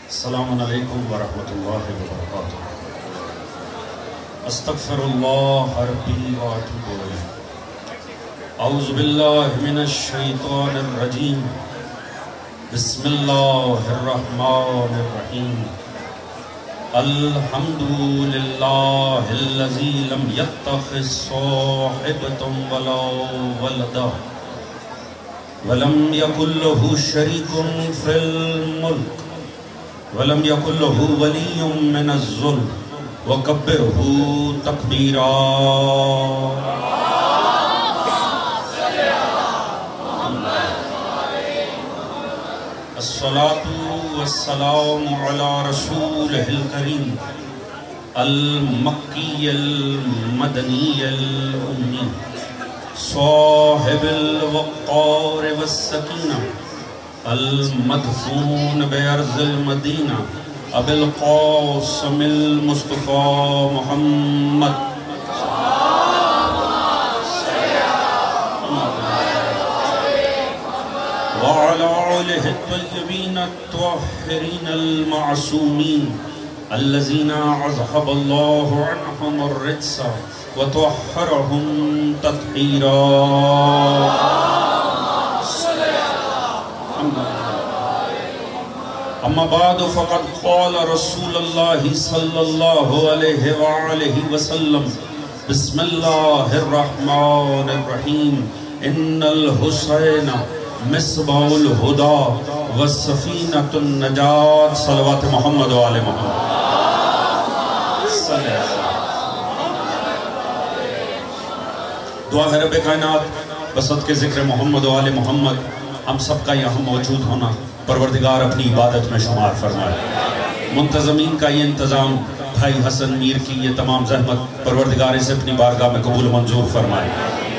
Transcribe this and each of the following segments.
السلام علیکم ورحمۃ اللہ وبرکاتہ۔ استغفر اللہ ربی واتوب الیہ۔ اعوذ باللہ من الشیطان الرجیم۔ بسم اللہ الرحمن الرحیم۔ الحمد للہ الذی لم یتخذ صاحبۃ ولا ولدا ولم یکن لہ شریک فی الملک وَلَمْ يَكُنْ لَهُ وَلِيٌّ مِّنَ الذُّلِّ وَكَبِّرْهُ تَكْبِيرًا۔ الصلاة والسلام على رسوله الكريم المكي المدني الأمي صاحب الوقار والسكينة المدفون بأرض المدینہ ابی القاسم المصطفى محمد وعلى آلہ الطیبین الطاہرین المعصومین الذین اذهب اللہ عنہم الرجس وطہرہم تطہیرا۔ اما بعد فقد قال رسول اللہ صلی اللہ علیہ وآلہ وسلم بسم اللہ الرحمن الرحیم ان الحسین مصباح الہدی وسفینۃ النجات۔ صلوات محمد و آل محمد۔ دعا ہے رب کائنات بسط کے ذکر محمد و آل محمد ہم سب کا یہاں موجود ہونا پروردگار اپنی عبادت میں شمار فرمائے۔ منتظمین کا یہ انتظام بھائی حسن میر کی یہ تمام زحمت پروردگار اسے اپنی بارگاہ میں قبول منظور فرمائے۔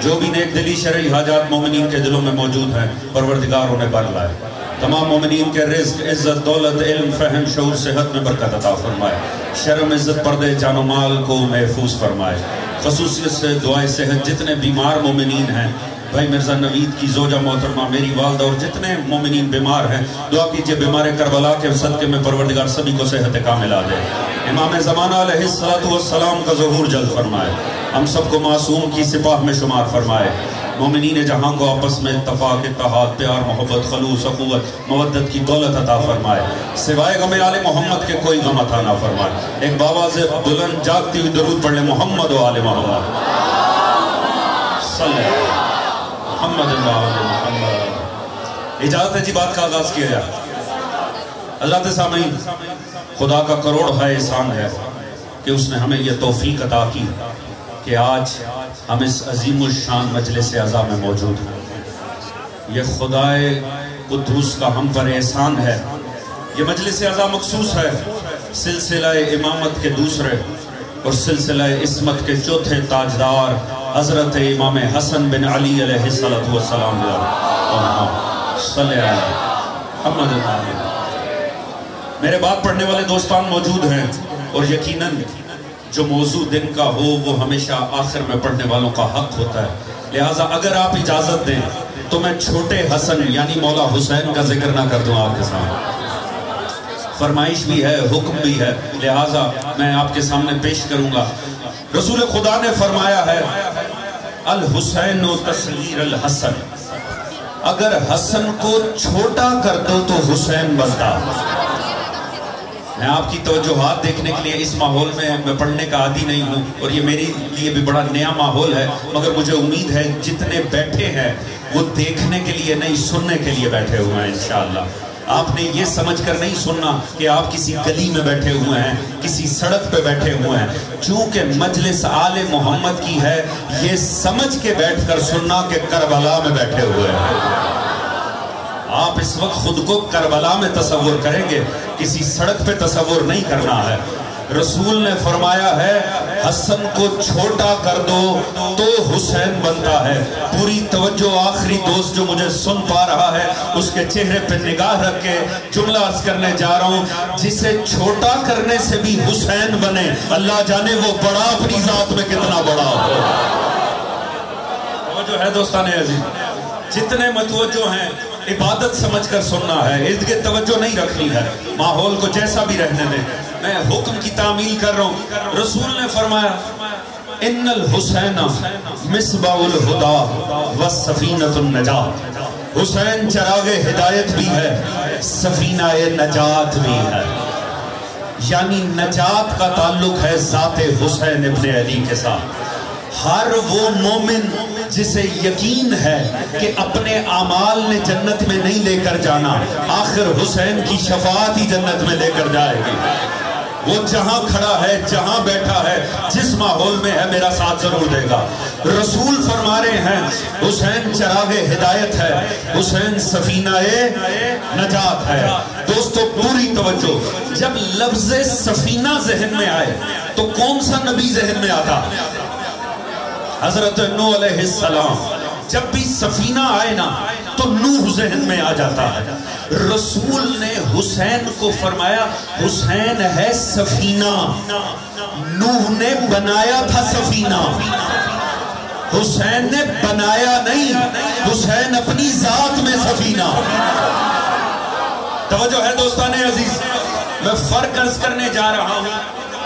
جو بھی نیک دلی شرعی حاجات مومنین کے دلوں میں موجود ہیں پروردگار انہیں بر لائے۔ تمام مومنین کے رزق عزت دولت علم فہم شعور صحت میں برکت عطا فرمائے۔ شرم عزت پردے جان و مال کو محفوظ فرمائے۔ خصوصیت سے دعائے صحت جتنے بیمار مومنین ہیں، بھائی مرزا نوید کی زوجہ محترمہ میری والدہ اور جتنے مومنین بیمار ہیں دعا کیجئے بیمار کربلا کے صدقے میں پروردگار سبھی کو صحت کامل آ دے۔ امام زمانہ علیہ السلام کا ظہور جلد فرمائے۔ ہم سب کو معصوم کی سپاہ میں شمار فرمائے۔ مومنین جہاں کو آپس میں اتفاق اتحاد پیار محبت خلوص اخوت مودت کی دولت عطا فرمائے۔ سوائے غم آل محمد کے کوئی غم عطا نہ فرمائے۔ ایک باواز بلند جاگتی ہوئی درود پڑھ لیں محمد و آل محمد صلی اللہ محمد محمد۔ اجازت ہے جی بات کا آغاز کیا جائے۔ اللہ کے سامعین خدا کا کروڑ ہے احسان ہے کہ اس نے ہمیں یہ توفیق عطا کی کہ آج ہم اس عظیم الشان مجلس اعزا میں موجود ہیں۔ یہ خدائے قدوس کا ہم پر احسان ہے۔ یہ مجلس اعزا مخصوص ہے سلسلہ امامت کے دوسرے اور سلسلہ عصمت کے چوتھے تاجدار حضرت امام حسن بن علی علیہ السلام صلی اللہ علیہ۔ میرے بات پڑھنے والے دوستان موجود ہیں اور یقیناً جو موضوع دن کا ہو وہ ہمیشہ آخر میں پڑھنے والوں کا حق ہوتا ہے، لہٰذا اگر آپ اجازت دیں تو میں چھوٹے حسن یعنی مولا حسین کا ذکر نہ کر دوں آپ کے سامنے۔ فرمائش بھی ہے حکم بھی ہے، لہٰذا میں آپ کے سامنے پیش کروں گا۔ رسول خدا نے فرمایا ہے الحسین و تصغیر الحسن، اگر حسن کو چھوٹا کر دو تو حسین بنتا۔ میں آپ کی توجہات دیکھنے کے لیے اس ماحول میں پڑھنے کا عادی نہیں ہوں اور یہ میرے لیے بھی بڑا نیا ماحول ہے، مگر مجھے امید ہے جتنے بیٹھے ہیں وہ دیکھنے کے لیے نہیں سننے کے لیے بیٹھے ہوئے ہیں انشاءاللہ۔ آپ نے یہ سمجھ کر نہیں سننا کہ آپ کسی گلی میں بیٹھے ہوئے ہیں کسی سڑک پہ بیٹھے ہوئے ہیں، چونکہ مجلس آل محمد کی ہے یہ سمجھ کے بیٹھ کر سننا کہ کربلا میں بیٹھے ہوئے ہیں۔ آپ اس وقت خود کو کربلا میں تصور کریں گے، کسی سڑک پہ تصور نہیں کرنا ہے۔ رسول نے فرمایا ہے حسن کو چھوٹا کر دو تو حسین بنتا ہے۔ پوری توجہ آخری دوست جو مجھے سن پا رہا ہے اس کے چہرے پہ نگاہ رکھ کے جملہ عرض کرنے جا رہا ہوں، جسے چھوٹا کرنے سے بھی حسین بنے اللہ جانے وہ بڑا اپنی ذات میں کتنا بڑا ہو۔ جو ہے دوستان عزیز جتنے متوجہ ہیں عبادت سمجھ کر سننا ہے، ارد گرد توجہ نہیں رکھنی ہے، ماحول کو جیسا بھی رہنے دیں۔ میں حکم کی تعمیل کر رہا ہوں۔ رسول نے فرمایا ان الحسین مصباح الہدا والسفینۃ النجات، حسین چراغ ہدایت بھی ہے، سفینہ نجات بھی ہے۔ یعنی نجات کا تعلق ہے ذات حسین ابن علی کے ساتھ۔ ہر وہ مومن جسے یقین ہے کہ اپنے اعمال نے جنت میں نہیں لے کر جانا، آخر حسین کی شفاعت ہی جنت میں لے کر جائے گی۔ وہ جہاں کھڑا ہے، جہاں بیٹھا ہے، جس ماحول میں ہے، میرا ساتھ ضرور دے گا۔ رسول فرما رہے ہیں حسین چراغ ہدایت ہے، حسین سفینہ نجات ہے۔ دوستو پوری توجہ، جب لفظ سفینہ ذہن میں آئے تو کون سا نبی ذہن میں آتا؟ حضرت نوح علیہ السلام۔ جب بھی سفینہ آئے نا تو نوح ذہن میں آ جاتا ہے۔ رسول نے حسین کو فرمایا حسین ہے سفینہ، نوح نے بنایا تھا سفینہ، حسین نے بنایا نہیں، حسین اپنی ذات میں سفینہ۔ توجہ ہے دوستان عزیز، میں فرق عرض کرنے جا رہا ہوں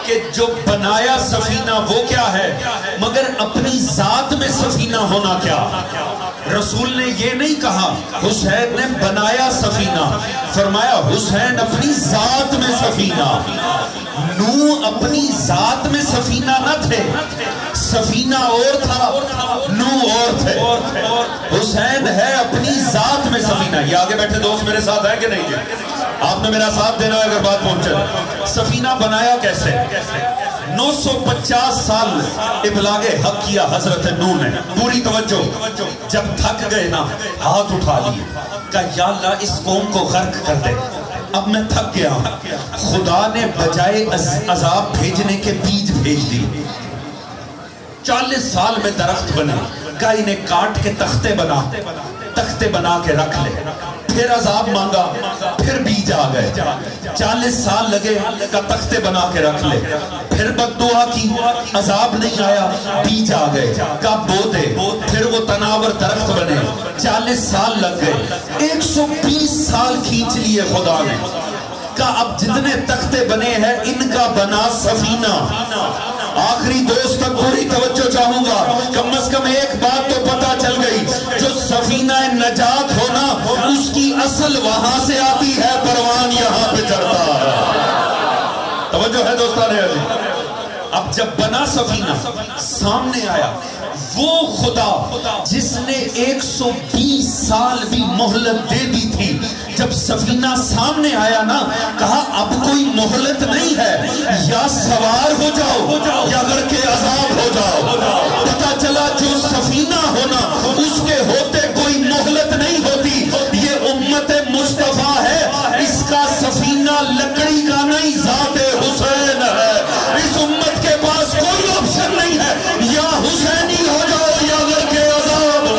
کہ جو بنایا سفینہ وہ کیا ہے، مگر اپنی ذات میں سفینہ ہونا کیا۔ رسول نے یہ نہیں کہا حسین نے بنایا سفینہ، فرمایا حسین اپنی ذات میں سفینہ۔ نوح اپنی ذات میں سفینہ نہ تھے، سفینہ اور تھا، نوح اور تھے۔ حسین ہے اپنی ذات میں سفینہ۔ یہ آگے بیٹھے دوست میرے ساتھ ہے کہ نہیں جی؟ آپ نے میرا ساتھ دینا ہے اگر بات پہنچے۔ سفینہ بنایا کیسے؟ 950 سال ابلاغ حق کیا حضرت نوح نے۔ پوری توجہ، جب تھک گئے نا ہاتھ اٹھا لیے، کہا یا اللہ اس قوم کو غرق کر دے، اب میں تھک گیا ہوں۔ خدا نے بجائے عذاب بھیجنے کے بیج بھیج دی۔ 40 سال میں درخت بنے، کہا انہیں کاٹ کے تختے بنا کے رکھ لے۔ پھر عذاب مانگا، پھر بیج آ گئے۔ 40 سال لگے، کا تختے بنا کے رکھ لے۔ پھر بد دعا کی، عذاب نہیں آیا، بیج آ گئے، کا بو دے، پھر وہ تناور درخت بنے۔ 40 سال لگ گئے، 120 سال کھینچ لیے خدا نے، کا اب جتنے تختے بنے ہیں ان کا بنا سفینہ۔ آخری دوست تک پوری توجہ چاہوں گا، کم از کم ایک بات تو پتہ چل گئی، جو سفینہ نجات ہونا اس کی اصل وہاں سے آتی ہے، پروان یہاں پہ چڑھتا ہے۔ توجہ ہے دوستان عزیز۔ اب جب بنا سفینہ سامنے آیا، وہ خدا جس نے 120 سال بھی مہلت دے دی تھی، جب سفینہ سامنے آیا نا، کہا اب کوئی مہلت نہیں ہے، یا سوار ہو جاؤ یا غرق عذاب ہو جاؤ۔ پتہ چلا جو سفینہ ہونا اس کے ہوتے کوئی مہلت نہیں ہوتی۔ یہ امت مصطفیٰ ہے، اس کا سفینہ لکڑی کا نہیں، ذات حسین ہے۔ اس امت کے پاس کوئی آپشن نہیں ہے، یا حسینی ہو جاؤ یا غرق عذاب۔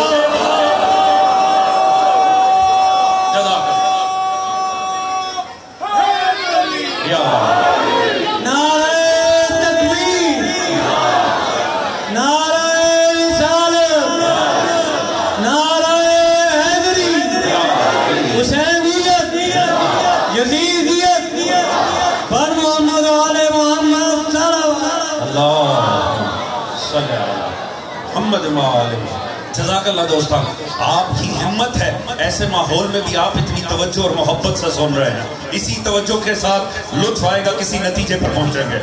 جزاک اللہ دوستان، آپ کی ہمت ہے، ایسے ماحول میں بھی آپ اتنی توجہ اور محبت سے سن رہے ہیں۔ اسی توجہ کے ساتھ لطف آئے گا، کسی نتیجے پر پہنچیں گے۔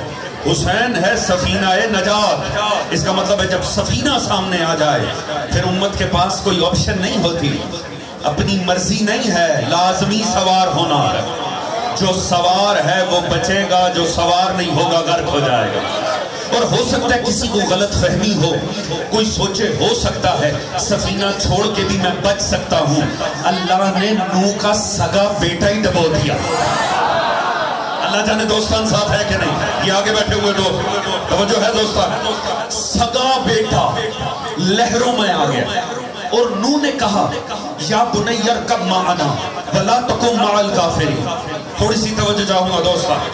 حسین ہے سفینہ نجات، اس کا مطلب ہے جب سفینہ سامنے آ جائے پھر امت کے پاس کوئی آپشن نہیں ہوتی، اپنی مرضی نہیں ہے، لازمی سوار ہونا ہے۔ جو سوار ہے وہ بچے گا، جو سوار نہیں ہوگا غرق ہو جائے گا۔ اور ہو سکتا ہے کسی کو غلط فہمی ہو، کوئی سوچے ہو سکتا ہے سفینہ چھوڑ کے بھی میں بچ سکتا ہوں۔ اللہ نے نوح کا سگا بیٹا ہی ڈبو دیا۔ اللہ جانے دوستان ساتھ ہے کہ نہیں؟ یہ آگے بیٹھے ہوئے دوست توجہ ہے دوستان، سگا بیٹا لہروں میں آ گیا، اور نوح نے کہا یا بنی ارکب معنا ولا تکن مع الکافرین۔ تھوڑی سی توجہ چاہوں گا دوستان،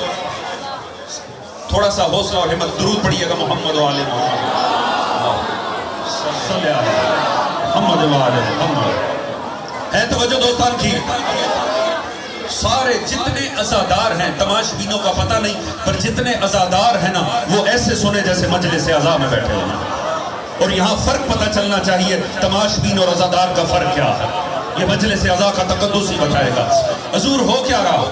تھوڑا سا حوصلہ اور ہمت، درود پڑھیے گا محمد و آل محمد صلی اللہ علیہ محمد و آل محمد۔ ہے توجہ دوستان کی؟ سارے جتنے عزادار ہیں، تماشبینوں کا پتہ نہیں، پر جتنے عزادار ہیں نا وہ ایسے سنے جیسے مجلس عزا میں بیٹھے ہیں. اور یہاں فرق پتہ چلنا چاہیے تماشبین اور عزادار کا فرق کیا ہے. یہ مجلس عزا کا تقدس ہی بتائے گا. حضور ہو کیا رہا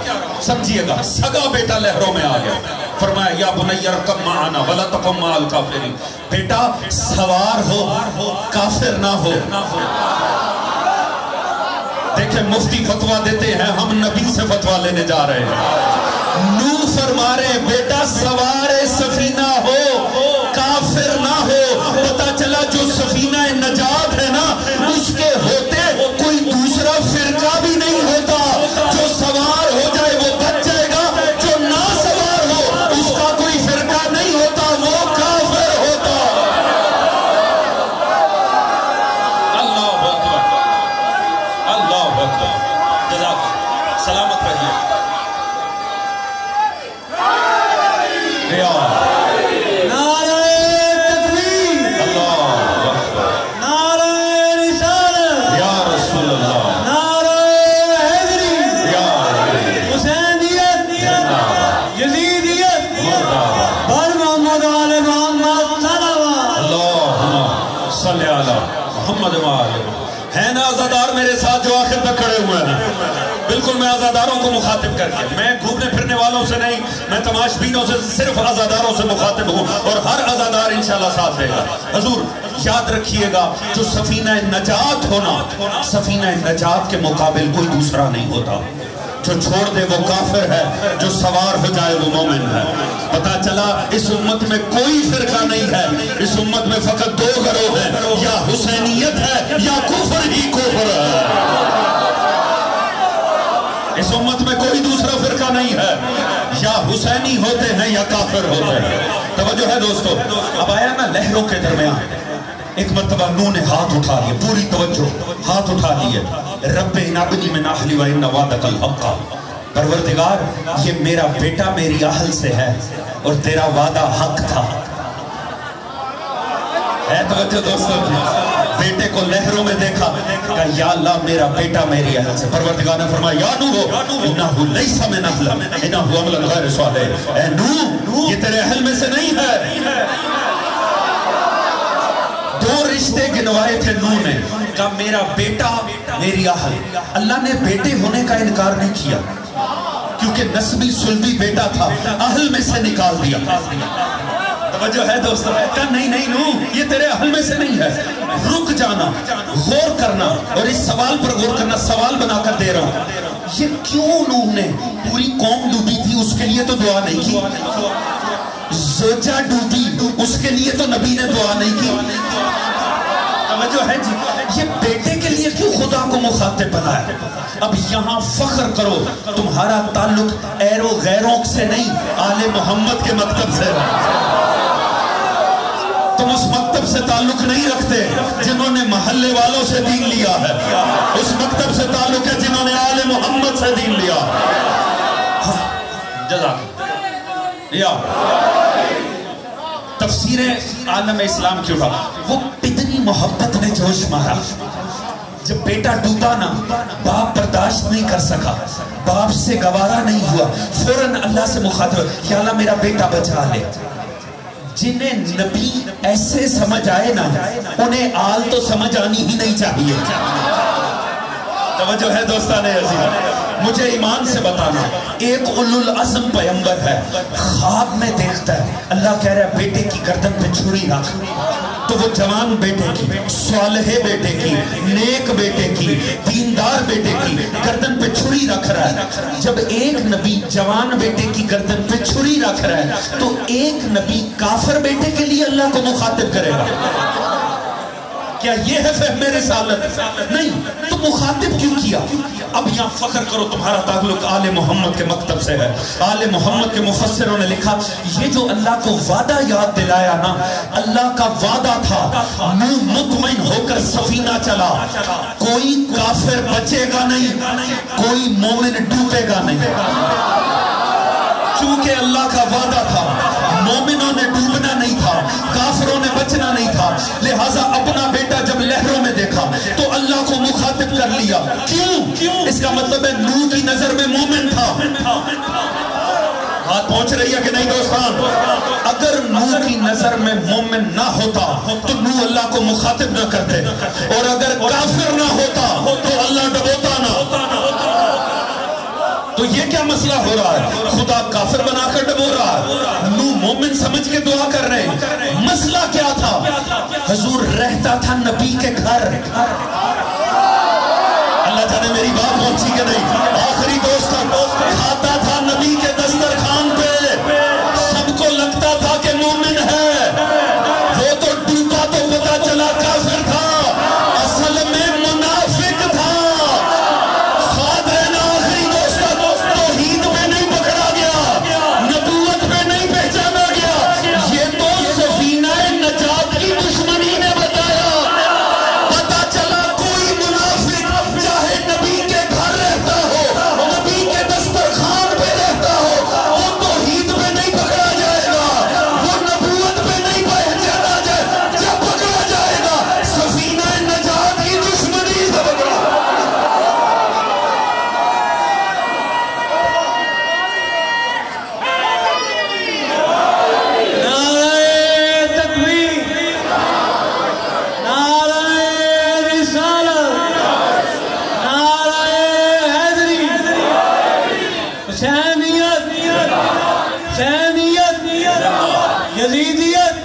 سمجھیے گا. سگا بیٹا لہروں میں آ گیا، فرمایا یا بنی ارکب معنا ولا تکن مع الکافرین. بیٹا سوار ہو، کافر نہ ہو. دیکھیں مفتی فتویٰ دیتے ہیں، ہم نبی سے فتویٰ لینے جا رہے ہیں. نو فرما رہے بیٹا سوار سفینہ ہو، کافر نہ ہو. پتہ چلا جو سفینہ نجات ہے نا اس کے ہوتے کوئی دوسرا فرقہ بھی نہیں ہوتا. جو سوار ہو جائے وہ بچ جائے گا، جو نہ سوار ہو اس کا کوئی فرقہ نہیں ہوتا، وہ کافر ہوتا. اللہ اکبر، اللہ اکبر. جزاک سلامت رہیے. ہے نا عزادار میرے ساتھ جو آخر تک کھڑے ہوئے ہیں؟ بالکل میں عزاداروں کو مخاطب کر کے، میں گھومنے پھرنے والوں سے نہیں، میں تماشبینوں سے صرف عزاداروں سے مخاطب ہوں، اور ہر عزادار انشاءاللہ ساتھ دے گا. حضور یاد رکھیے گا جو سفینہ نجات ہونا، سفینہ نجات کے مقابل کوئی دوسرا نہیں ہوتا. جو چھوڑ دے وہ کافر ہے، جو سوار ہو جائے وہ مومن ہے. پتا چلا اس امت میں کوئی فرقہ نہیں ہے، اس امت میں فقط دو گروہ ہیں، یا حسینیت ہے یا کفر ہی کفر ہے. اس امت میں کوئی دوسرا فرقہ نہیں ہے، یا حسینی ہوتے ہیں یا کافر ہوتے ہیں. توجہ ہے دوستو. اب آیا نا لہروں کے درمیان، ایک مرتبہ نو نے ہاتھ اٹھا لیے، پوری توجہ، ہاتھ اٹھا لیے. رب نابنی من اہلی و ان وعدک الحق. پروردگار یہ میرا بیٹا میری اہل سے ہے اور تیرا وعدہ حق تھا. ہے توجہ دوستوں کی؟ بیٹے کو لہروں میں دیکھا، کہا یا اللہ میرا بیٹا میری اہل سے. پروردگار نے فرمایا یا نوح انہو لیس من اہلک انہو عمل غیر صالح. اے نوح یہ تیرے اہل میں سے نہیں ہے. دو رشتے گنوائے تھے نوح نے، کہا میرا بیٹا میری اہل. اللہ نے بیٹے ہونے کا انکار نہیں کیا کیونکہ نسبی سلبی بیٹا تھا، اہل میں سے نکال دیا. توجہ ہے دوستو. کہا نہیں نہیں نوح یہ تیرے اہل میں سے نہیں ہے. رک جانا، غور کرنا، اور اس سوال پر غور کرنا. سوال بنا کر دے رہا ہوں، یہ کیوں نوح نے، پوری قوم ڈوبی تھی اس کے لیے تو دعا نہیں کی. زوجہ ڈوبی اس کے لیے تو نبی نے دعا نہیں کی. توجہ ہے جی. یہ بیٹے کے لیے کیوں خدا کو مخاطب بنایا؟ اب یہاں فخر کرو تمہارا تعلق ایرو غیروں سے نہیں، آل محمد کے مکتب سے. تم اس مکتب سے تعلق نہیں رکھتے جنہوں نے محلے والوں سے دین لیا ہے، اس مکتب سے تعلق ہے جنہوں نے آل محمد سے دین لیا. جزاک یا تفسیر عالم اسلام کی اٹھا، وہ کتنی محبت نے جوش مارا. جب بیٹا ڈوبا نا، باپ برداشت نہیں کر سکا، باپ سے گوارا نہیں ہوا، فوراً اللہ سے مخاطب، یا اللہ میرا بیٹا بچا لے. جنہیں نبی ایسے سمجھ آئے نا انہیں آل تو سمجھ آنی ہی نہیں چاہیے. توجہ ہے دوستان عزیز. مجھے ایمان سے بتانا، ایک اولو العزم پیغمبر ہے، خواب میں دیکھتا ہے اللہ کہہ رہا ہے بیٹے کی گردن پہ چھری رکھ. تو وہ جوان بیٹے کی، صالح بیٹے کی، نیک بیٹے کی، دیندار بیٹے کی گردن پہ چھری رکھ رہا ہے. جب ایک نبی جوان بیٹے کی گردن پہ چھری رکھ رہا ہے تو ایک نبی کافر بیٹے کے لیے اللہ کو مخاطب کرے گا. کیا یہ ہے فہم رسالت؟ نہیں. تو مخاطب کیوں کیا؟ اب یہاں فخر کرو تمہارا تعلق آل محمد کے مکتب سے ہے. آل محمد کے مفسروں نے لکھا یہ جو اللہ کو وعدہ یاد دلایا نا، اللہ کا وعدہ تھا، منہ مطمئن ہو کر سفینہ چلا، کوئی کافر بچے گا نہیں، کوئی مومن ڈوبے گا نہیں. چونکہ اللہ کا وعدہ تھا، مومنوں نے ڈوبنا نہیں تھا، کافروں نے بچنا نہیں تھا، لہٰذا اپنا بیٹا جب لہروں میں دیکھا تو اللہ کو مخاطب کر لیا. کیوں؟ اس کا مطلب ہے نوح کی نظر میں مومن تھا. بات پہنچ رہی ہے کہ نہیں دوستان؟ اگر نوح کی نظر میں مومن نہ ہوتا تو نوح اللہ کو مخاطب نہ کرتے، اور اگر کافر نہ ہوتا تو اللہ ڈبوتا نہ. تو یہ کیا مسئلہ ہو رہا ہے؟ خدا کافر بنا کر ڈبو رہا ہے، نوح مومن سمجھ کے دعا کر رہے ہیں. مسئلہ کیا تھا؟ حضور رہتا تھا نبی کے گھر. اللہ جانے میری بات پہنچی کہ نہیں؟ آخری دوستان کھاتا تھا نبی کے دسترخوان پہ، سب کو لگتا تھا کہ مومن ہے. وہ تو ڈوبا تو پتا چلا کافر تھا، اصل میں منافق تھا. خاد رہنا آخری دوستان توحید پہ نہیں پکڑا گیا، نبوت پہ نہیں پہچانا گیا. یہ تو سفینہ نجات کی دشمنی نے بتایا. پتا چلا کوئی منافق چاہے نبی کے گھر رہتا ہو، نبی کے دسترخوان پہ رہتا ہو، وہ توحید پہ نہیں پکڑا جائے گا، وہ نبوت پہ نہیں پہچانا جائے. جب پکڑا جائے گا سفینہ نجات کی دشمنی سے پکڑا. نعرہ تکبیر، نعرہ رسالت، نعرہ حیدری، حسینیت، حسینیت، یزیدیت،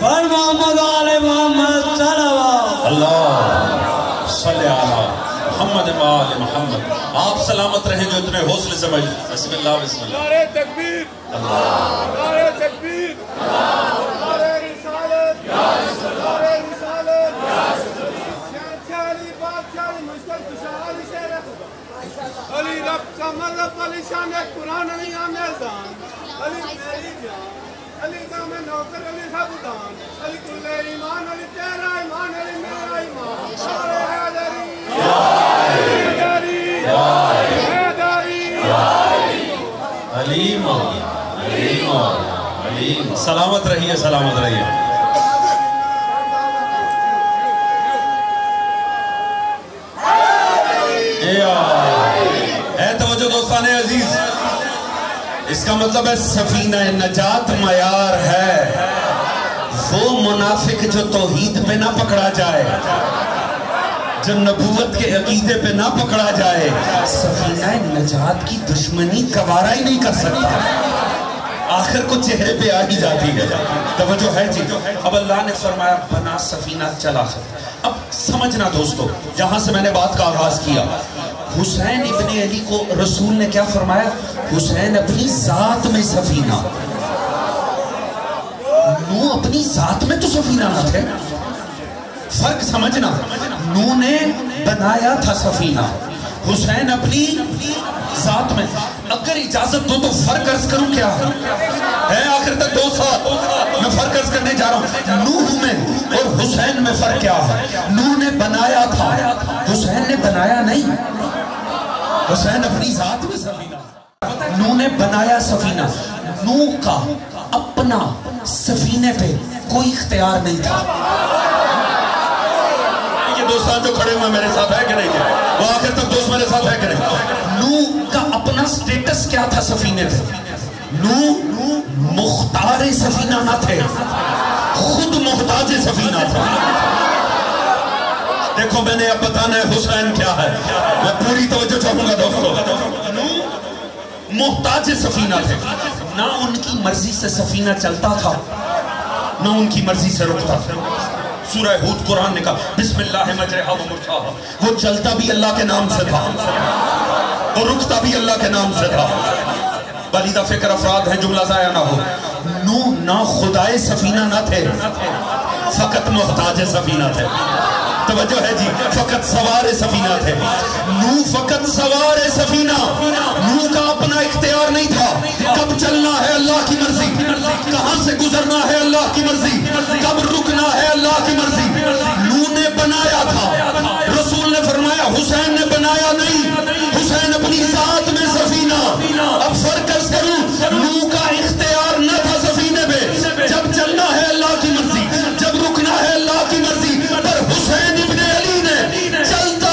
پر محمد آل محمد صلوات. اللہ صلی علی محمد آل محمد. آپ سلامت رہیں جو اتنے حوصلے سے بھائی. بسم اللہ بسم اللہ. نعرہ تکبیر، نعرہ تکبیر، نعرہ رسالت، نعرہ رسالت. شہنشاہ علی بادشاہ علی مشکل کشا علی شیر خدا، علی رب کمر رب علی شان قرآن علی آمیزان، علی میری جان، علی کا میں نوکر علی خبدان، علی کل ایمان علی تیرا ایمان علی میرا ایمان. نعرہ حیدری، حیدری، حیدری، علیم علیم علیم. سلامت رہیے سلامت رہیے. اے توجہ دوستان عزیز، اس کا مطلب ہے سفینہ نجات معیار ہے. وہ منافق جو توحید پہ نہ پکڑا جائے، جو نبوت کے عقیدے پہ نہ پکڑا جائے، سفینہ نجات کی دشمنی گوارا ہی نہیں کر سکتا. آخر کو چہرے پہ آ ہی جاتی ہے. توجہ ہے جی. اب اللہ نے فرمایا بنا سفینہ چلا. اب سمجھنا دوستو، جہاں سے میں نے بات کا آغاز کیا، حسین ابن علی کو رسول نے کیا فرمایا؟ حسین اپنی ذات میں سفینہ. نوح اپنی ذات میں تو سفینہ نہ تھے. فرق سمجھنا. نوح نے بنایا تھا سفینہ، حسین اپنی ذات میں. اگر اجازت دو تو فرق عرض کروں کیا ہے؟ آخر تک 2 سال میں فرق عرض کرنے جا رہا ہوں. نوح میں اور حسین میں فرق کیا ہے؟ نوح نے بنایا تھا، حسین نے بنایا نہیں. حسین اپنی ذات میں سفینہ. نوح نے بنایا سفینہ. نوح کا اپنا سفینے پہ کوئی اختیار نہیں تھا. یہ دوستان جو کھڑے ہوئے میرے ساتھ ہے کہ نہیں؟ وہ آخر تک دوست میرے ساتھ ہے کہ نہیں؟ نوح کا اپنا سٹیٹس کیا تھا سفینے پہ؟ نوح مختار سفینہ نہ تھے، خود محتاج سفینہ تھا. دیکھو میں نے اب بتانا ہے حسین کیا ہے. میں پوری توجہ چاہوں گا دوستو. محتاج سفینہ تھے. نہ ان کی مرضی سے سفینہ چلتا تھا، نہ ان کی مرضی سے رکتا تھا. سورہ ہود قرآن نے کہا بسم اللہ مجرہا و مرساہا. وہ چلتا بھی اللہ کے نام سے تھا، وہ رکتا بھی اللہ کے نام سے تھا. بالیدہ فکر افراد ہیں، جملہ ضائع نہ ہو. نوح نہ خدائے سفینہ نہ تھے، فقط محتاج سفینہ تھے. توجہ ہے جی. فقط سوار سفینہ تھے. نوح فقط سوار سفینہ. نوح کا اپنا اختیار نہیں تھا. کب چلنا ہے اللہ کی مرضی، کہاں سے گزرنا ہے اللہ کی مرضی، کب رکنا ہے اللہ کی مرضی. نوح نے بنایا تھا، رسول نے فرمایا حسین نے بنایا نہیں. حسین اپنی ذات میں سفینہ. اب فرق کروں، نوح کا اختیار نہ تھا سفینے پہ. جب چلنا ہے اللہ کی مرضی، جب رکنا ہے اللہ کی مرضی. پر حسین ابن علی نے چلتا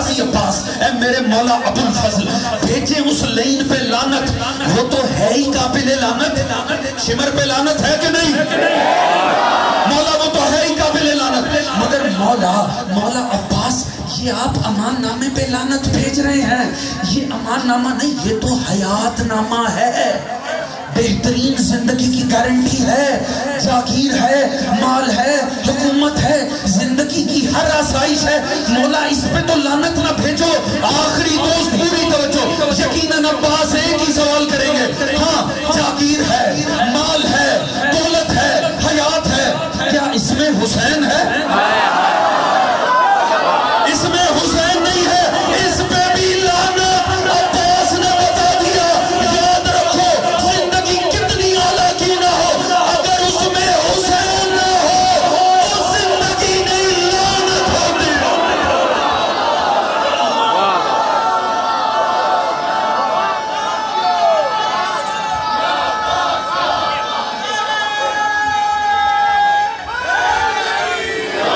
غازی عباس، اے میرے مولا ابو الفضل بھیجے اس لین پہ لعنت، وہ تو ہے ہی قابل لعنت، شمر پہ لعنت ہے کہ نہیں؟ مولا وہ تو ہے ہی قابل لعنت، مگر مولا عباس یہ آپ امان نامے پہ لعنت بھیج رہے ہیں، یہ امان نامہ نہیں، یہ تو حیات نامہ ہے، بہترین زندگی کی گارنٹی ہے، جاگیر ہے، مال ہے، حکومت ہے، زندگی کی ہر آسائش ہے، مولا اس پہ تو لعنت نہ بھیجو۔ آخری دوست پوری توجہ، یقیناً عباس ایک ہی سوال کریں گے، ہاں جاگیر ہے، مال ہے، دولت ہے، حیات ہے، کیا اس میں حسین ہے؟ اس میں حسین نہیں ہے، اس پہ بھی لعنت عباس نے بتا دیا۔ یاد رکھو زندگی کتنی اعلیٰ کی نہ ہو، اگر اس میں حسین نہ ہو تو زندگی نہیں لعنت ہوتی۔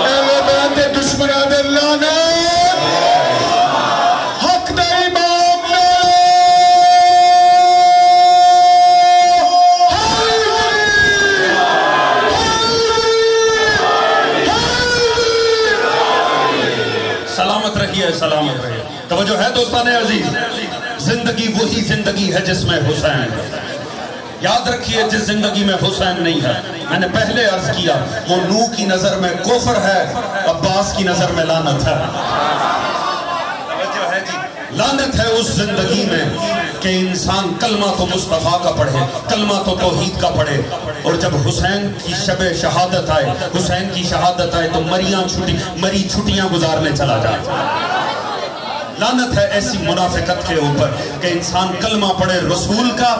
اہل بیت دشمنان لعنت سلامت رہیے، توجہ ہے دوستان عزیز، زندگی وہی زندگی ہے جس میں حسین ہے۔ یاد رکھیے جس زندگی میں حسین نہیں ہے، میں نے پہلے عرض کیا وہ نو کی نظر میں کفر ہے، عباس کی نظر میں لعنت ہے۔ توجہ ہے جی، لعنت ہے اس زندگی میں کہ انسان کلمہ تو مصطفیٰ کا پڑھے، کلمہ تو توحید کا پڑھے، اور جب حسین کی شب شہادت آئے، حسین کی شہادت آئے تو مری چھٹیاں گزارنے چلا جائے۔ لعنت ہے ایسی منافقت کے اوپر کہ انسان کلمہ پڑھے رسول کا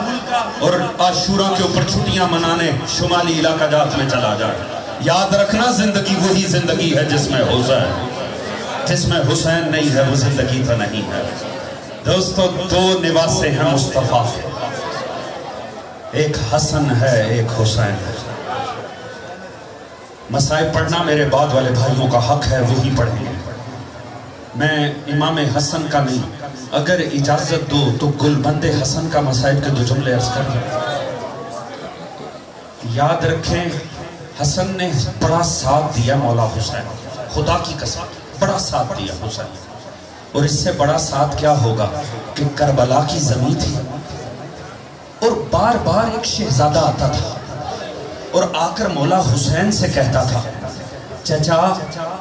اور عاشورہ کے اوپر چھٹیاں منانے شمالی علاقہ جات میں چلا جائے۔ یاد رکھنا زندگی وہی زندگی ہے جس میں حسین نہیں ہے، وہ زندگی تو نہیں ہے۔ دوستو دو نواسے ہیں مصطفیٰ، ایک حسن ہے ایک حسین ہے۔ مصائب پڑھنا میرے بعد والے بھائیوں کا حق ہے، وہی پڑھیں گے، میں امام حسن کا نہیں۔ اگر اجازت دو تو گلبند حسن کا مصائب کے 2 جملے عرض کر دیں۔ یاد رکھیں حسن نے بڑا ساتھ دیا مولا حسین، خدا کی قسم بڑا ساتھ دیا حسین، اور اس سے بڑا ساتھ کیا ہوگا کہ کربلا کی زمین تھی اور بار بار ایک شہزادہ آتا تھا اور آ کر مولا حسین سے کہتا تھا چچا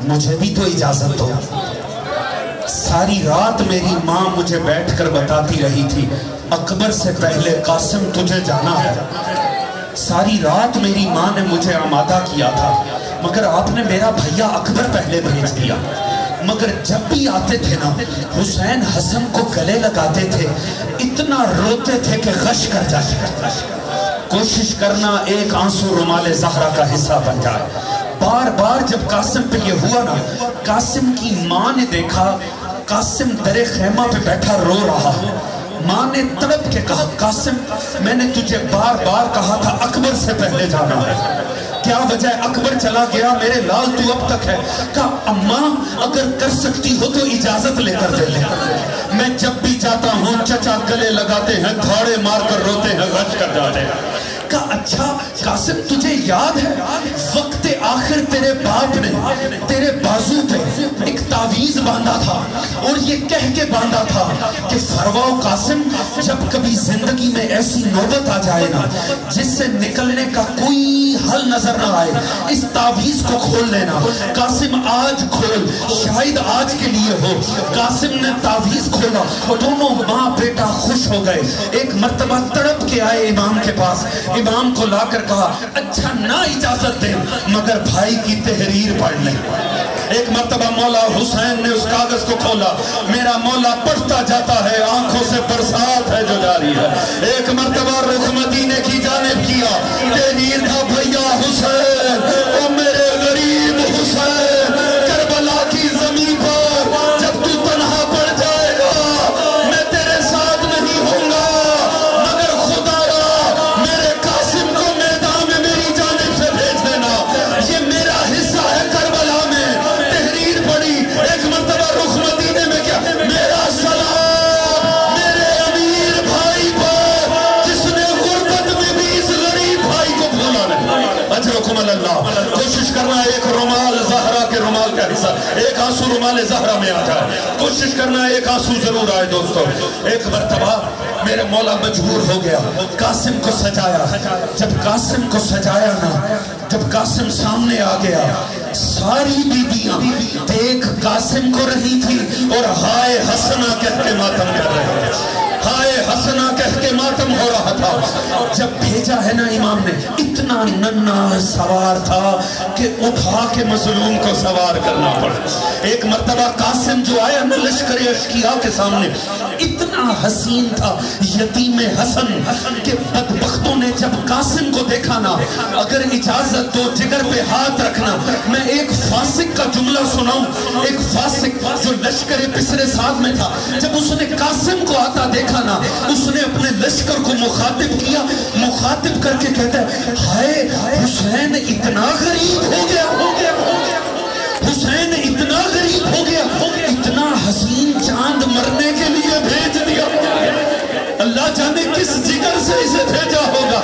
مجھے بھی تو اجازت دو۔ ساری رات میری ماں مجھے بیٹھ کر بتاتی رہی تھی اکبر سے پہلے قاسم تجھے جانا ہے۔ ساری رات میری ماں نے مجھے آمادہ کیا تھا، مگر آپ نے میرا بھیا اکبر پہلے بھیج دیا۔ مگر جب بھی آتے تھے نا حسین حسن کو گلے لگاتے تھے، اتنا روتے تھے کہ غش کر جاتے۔ کوشش کرنا ایک آنسو رومال زہرا کا حصہ بن جائے۔ بار بار جب قاسم پہ یہ ہوا نا، قاسم کی ماں نے دیکھا قاسم در خیمہ پہ بیٹھا رو رہا، ماں نے تڑپ کے کہا قاسم میں نے تجھے بار بار کہا تھا اکبر سے پہلے جانا ہے، کیا وجہ ہے اکبر چلا گیا میرے لال تو اب تک ہے؟ کہا اماں اگر کر سکتی ہو تو اجازت لے کر دے لے، میں جب بھی جاتا ہوں چچا گلے لگاتے ہیں دھاڑے مار کر روتے ہیں غش کر جاتے ہیں۔ کہا اچھا قاسم تجھے یاد ہے وقت آخر تیرے باپ نے تیرے بازو پہ ایک تعویذ باندھا تھا اور یہ کہہ کے باندھا تھا کہ فروا قاسم جب کبھی زندگی میں ایسی نوبت آ جائے نا جس سے نکلنے کا کوئی حل نظر نہ آئے اس تعویذ کو کھول لینا۔ قاسم آج کھول، شاید آج کے لیے ہو۔ قاسم نے تعویذ کھولا، دونوں ماں بیٹا خوش ہو گئے۔ ایک مرتبہ تڑپ کے آئے امام کے پاس، امام کو لا کر کہا اچھا نہ اجازت دیں مگر بھائی کی تحریر پڑھ لیں۔ ایک مرتبہ مولا حسین نے اس کاغذ کو کھولا، میرا مولا پڑھتا جاتا ہے آنکھوں سے برسات ہے جو جاری ہے۔ ایک مرتبہ رخ مدینے کی جانب کیا، تحریر تھا بھیا حسین او میرے غریب حسین، کربلا کی زمین پر جب تو تنہا پڑ جائے گا میں تیرے ساتھ نہیں ہوں گا، مگر خدایا میرے قاسم کو میدان میں میری جانب سے بھیج دینا، یہ میرا حصہ ہے کربلا میں۔ تحریر پڑھی، ایک مرتبہ رخ مدینے میں کیا ایک آنسو رومال زہرا میں آ جائے. کوشش کرنا ایک آنسو ضرور آئے دوستو. ایک مرتبہ میرے مولا مجبور ہو گیا, قاسم کو سجایا. جب قاسم کو سجایا نا, جب قاسم سامنے آ گیا, ساری بیبیاں دیکھ قاسم کو رہی تھی اور ہائے حسنہ کہہ کے ماتم کر رہے ہیں. ہائے حسنہ کہہ کے ماتم ہو رہا تھا. جب بھیجا ہے نا امام نے, اتنا ننھا سوار تھا کہ اٹھا کے مظلوم کو سوار کرنا پڑا. ایک مرتبہ قاسم جو آیا نا لشکر اشقیاء کے سامنے, اتنا حسین تھا یتیم حسن کہ بدبختوں نے جب قاسم کو دیکھا نا, اگر اجازت دو جگر پہ ہاتھ رکھنا, میں ایک فاسق کا جملہ سناؤں. ایک فاسق جو لشکر پسر سعد میں تھا, جب اس نے قاسم کو آتا دیکھا نا, اس نے اپنے لشکر کو مخاطب کیا. مخاطب کر کے کہتا ہے, ہائے حسین اتنا غریب ہو گیا, حسین اتنا غریب ہو گیا, اتنا حسین چاند مرنے کے لیے بھیج دیا. اللہ جانے کس جگر سے اسے بھیجا ہوگا.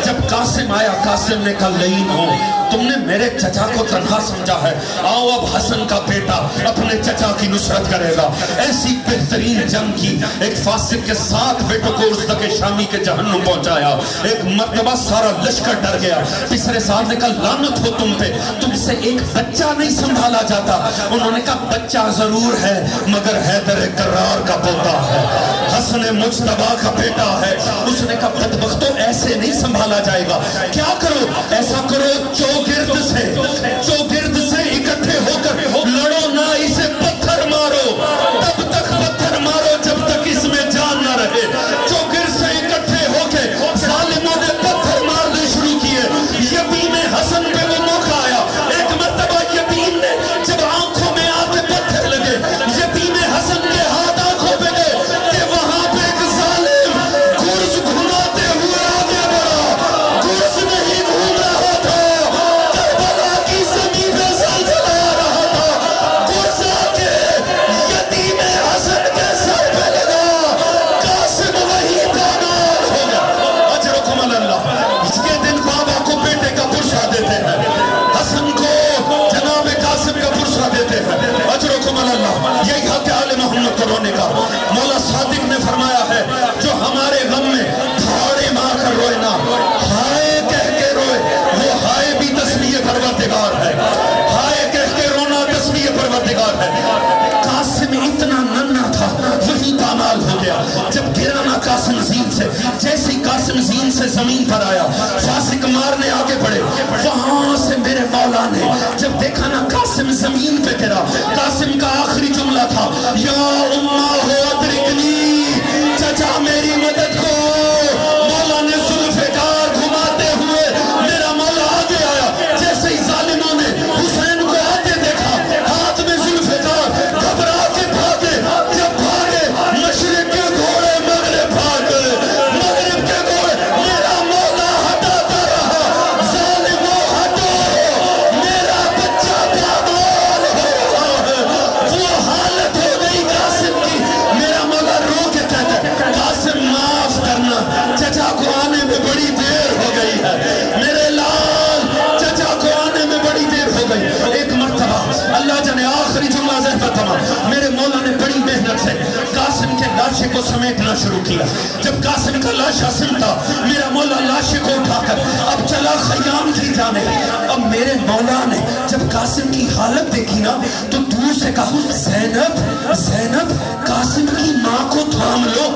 جب قاسم آیا, قاسم نے کہا لعین ہو, تم نے میرے چچا کو تنہا سمجھا ہے, آؤ اب حسن کا بیٹا اپنے چچا کی نصرت کرے گا. ایسی بہترین جنگ کی. ایک فاسق کے 7 بیٹوں کو اس تک شامی کے جہنم پہنچایا. ایک مرتبہ سارا لشکر ڈر گیا. پسر سعد نے کہا لعنت ہو تم پہ, تم سے ایک بچہ نہیں سنبھالا جاتا. انہوں نے کہا بچہ ضرور ہے مگر حیدر کرار کا پوتا ہے, حسن مجتبیٰ کا بیٹا ہے. اس نے کہا بدبختوں ایسے نہیں سنبھالا جائے گا. کیا کرو, ایسا کرو چوگرد سے اکٹھے ہو کر لڑو نہ, اسے پتھر مارو, تب تک پتھر مارو جب تک اس میں جان نہ رہے. چوگرد سے اکٹھے ہو کے ظالموں نے پتھر مارنے شروع کیے. یتیم حسن پہ وہ موقع آیا. ایک مرتبہ یتیم نے جب آنکھوں میں آتے پتھر لگے, یتیم حسن کے ہاتھ آنکھوں پہ گئے کہ وہاں پہ ایک ظالم گرز گھماتے ہوئے آگے بڑھا. گرز نہیں گھوم رہا تھا, کربلا کی زمین پہ زلزلہ آ رہا تھا. گرز آکے یتیم حسن کے سر پہ لگا. قاسم وہی پامال ہو گیا. اجرکم اللہ. اس کے دن بابا کو بیٹے کا پرسہ دیتے ہیں, حسن کو جناب قاسم کا پرسہ دیتے ہیں. اجرکم اللہ. یہی حق آل محمد کو رونے کا. مولا صادق نے فرمایا ہے, جو ہمارے غم میں دھاڑے مار کر روئے نا, ہائے کہہ کے روئے, وہ ہائے بھی تسبیح پروردگار ہے. ہائے کہہ کے رونا تسبیح پروردگار ہے. قاسم اتنا ننھا تھا, وہی پامال ہو گیا. جب گرا نا قاسم زین سے, جیسے ہی قاسم زین سے زمین پر آیا, فاسق مارنے آگے بڑھے. وہاں سے میرے مولا نے جب دیکھا نا قاسم زمین پہ گرا, قاسم کا آخری جملہ تھا, یا اماں ہو ادرکنی, چچا میری مدد کو. مولا نے ذوالفقار گھماتے ہوئے میرا مولا آگے آیا. جیسے ہی ظالموں نے حسین کو آتے دیکھا, ہاتھ میں ذوالفقار, گھبرا کے بھاگے. جب بھاگے مشرق کے گھوڑے مغرب بھاگ گئے, مغرب کے گھوڑے. میرا مولا ہٹاتا رہا, ظالموں ہٹو, میرا بچہ پامال ہو رہا ہے. وہ حالت ہو گئی قاسم کی. میرا مولا رو کے کہتا ہے, قاسم معاف کرنا, چچا کو آنے میں بڑی دیر ہو گئی ہے. میرے لال, چچا کو آنے میں بڑی دیر ہو گئی. ایک مرتبہ اللہ جانے آخری جملہ ذہن پر تھما, میرے مولا نے بڑی محنت سے قاسم کے لاشے کو سمیٹنا شروع کیا. جب قاسم کا لاشا سمٹا, میرا مولا لاشے کو اٹھا کر اب چلا خیام کی جانے. اب میرے مولا نے جب قاسم کی حالت دیکھی نا, تو دور سے کہا, زینب زینب, قاسم کی ماں کو تھام لو,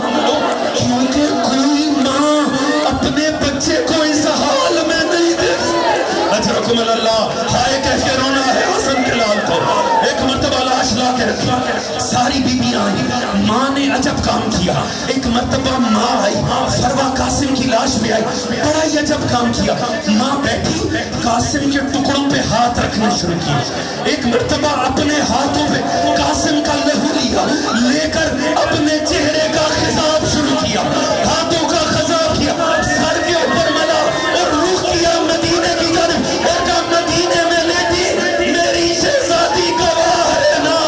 کیونکہ کوئی ماں اپنے بچے کو اس حال میں نہیں دیکھ. اجرکم اللہ. ہائے کہہ کے رونا ہے حسن کے لال کو. ایک مرتبہ لاش لا کے رکھی, ساری بیبیاں آئی. ماں نے عجب کام کیا. ایک مرتبہ ماں آئی, فروا قاسم کی لاش بھی آئی, بڑا ہی عجب کام کیا. ماں بیٹھی, قاسم کے ٹکڑوں پہ ہاتھ رکھنے شروع کی. ایک مرتبہ اپنے ہاتھوں پہ قاسم کا لہو لیا, لے کر اپنے چہرے کا خضاب شروع کیا, ہاتھوں کا خضاب کیا, سر کے اوپر ملا اور رخ کیا مدینے کی جانب. اور کہا مدینے میں لیٹی میری شہزادی گواہ ہے نا,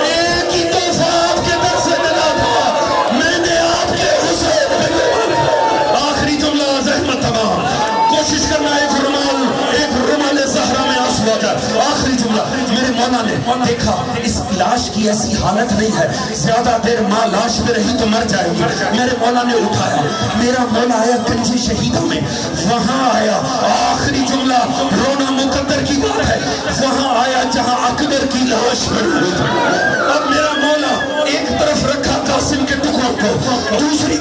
ایک ہی تحفہ آپ کے در سے ملا تھا, میں نے آپ کے حسین پہ گواہ. آخری جملہ ذہن میں تمام. کوشش کرنا ایک رومال زہرا میں آنسو آ جائے. آخری جملہ, میرے مولا نے دیکھا اس لاش کی ایسی حالت نہیں ہے، زیادہ دیر ماں لاش میں رہی تو مر جائے گی. میرے مولا نے اٹھایا، میرا مولا آیا گنج شہیدہ میں، وہاں آیا آخری جملہ رونا مقدر کی بات ہے، وہاں آیا جہاں اکبر کی لاش پڑی. اب میرا مولا ایک طرف رکھا قاسم کے ٹکڑوں کو، دوسری